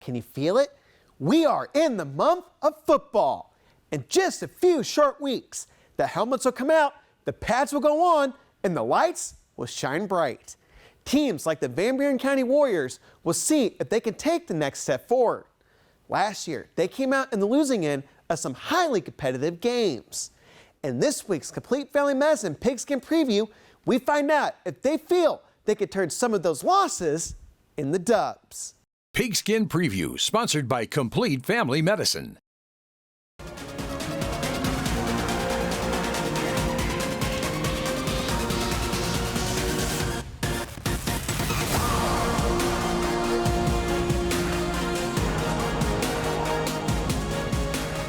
Can you feel it? We are in the month of football. In just a few short weeks, the helmets will come out, the pads will go on, and the lights will shine bright. Teams like the Van Buren County Warriors will see if they can take the next step forward. Last year, they came out in the losing end of some highly competitive games. In this week's Complete Family Medicine Pigskin Preview, we find out if they feel they could turn some of those losses into dubs. Pigskin Preview, sponsored by Complete Family Medicine.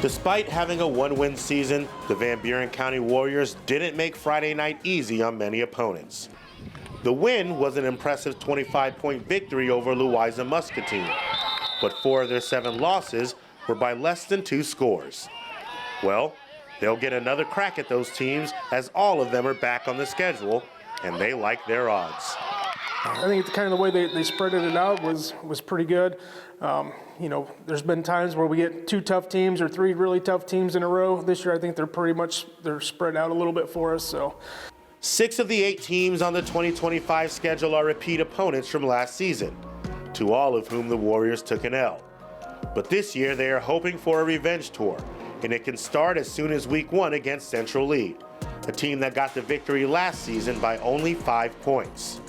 Despite having a one-win season, the Van Buren County Warriors didn't make Friday night easy on many opponents. The win was an impressive 25-point victory over Louisa-Muscatine, but 4 of their 7 losses were by less than 2 scores. Well, they'll get another crack at those teams as all of them are back on the schedule, and they like their odds. I think kind of the way they spread it out was pretty good. You know, there's been times where we get 2 tough teams or 3 really tough teams in a row. This year, I think they're spread out a little bit for us. So, 6 of the 8 teams on the 2025 schedule are repeat opponents from last season, to all of whom the Warriors took an L. But this year, they are hoping for a revenge tour, and it can start as soon as week 1 against Central Lee, a team that got the victory last season by only 5 points.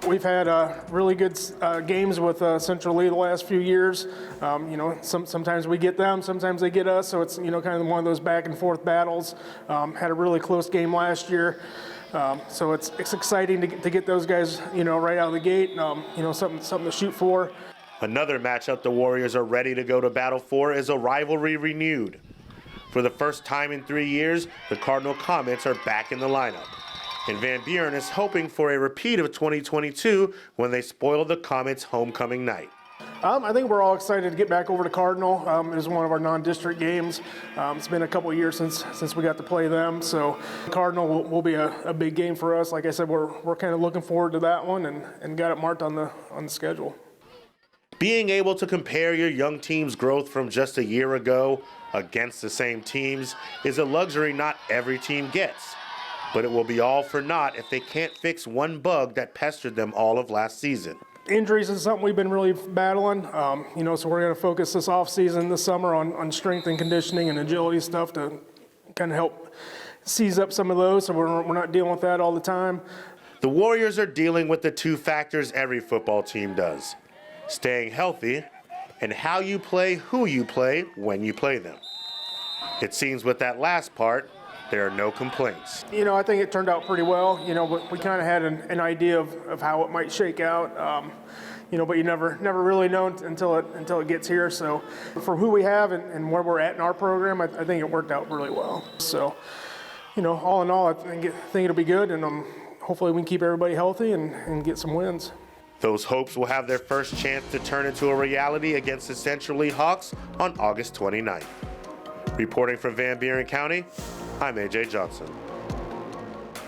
We've had really good games with Central Lee the last few years. You know, sometimes we get them, sometimes they get us, so it's, you know, kind of one of those back and forth battles. Had a really close game last year, so it's exciting to get those guys, you know, right out of the gate. You know, something to shoot for. Another matchup the Warriors are ready to go to battle for is a rivalry renewed. For the first time in 3 years, the Cardinal Comets are back in the lineup. And Van Buren is hoping for a repeat of 2022 when they spoiled the Comets' homecoming night. I think we're all excited to get back over to Cardinal. It was one of our non-district games. It's been a couple of years since we got to play them, so Cardinal will be a big game for us. Like I said, we're kind of looking forward to that one and got it marked on the schedule. Being able to compare your young team's growth from just a year ago against the same teams is a luxury not every team gets. But it will be all for naught if they can't fix one bug that pestered them all of last season. Injuries is something we've been really battling, you know, so we're going to focus this off-season this summer on strength and conditioning and agility stuff to kind of help seize up some of those so we're not dealing with that all the time. The Warriors are dealing with the 2 factors every football team does: staying healthy and how you play who you play when you play them. It seems with that last part, there are no complaints. You know, I think it turned out pretty well. You know, we kind of had an idea of how it might shake out. You know, but you never really know until it gets here. So, for who we have and where we're at in our program, I think it worked out really well. So, you know, all in all, I think it'll be good, and hopefully we can keep everybody healthy and get some wins. Those hopes will have their first chance to turn into a reality against the Central Lee Hawks on August 29th. Reporting from Van Buren County, I'm AJ Johnson.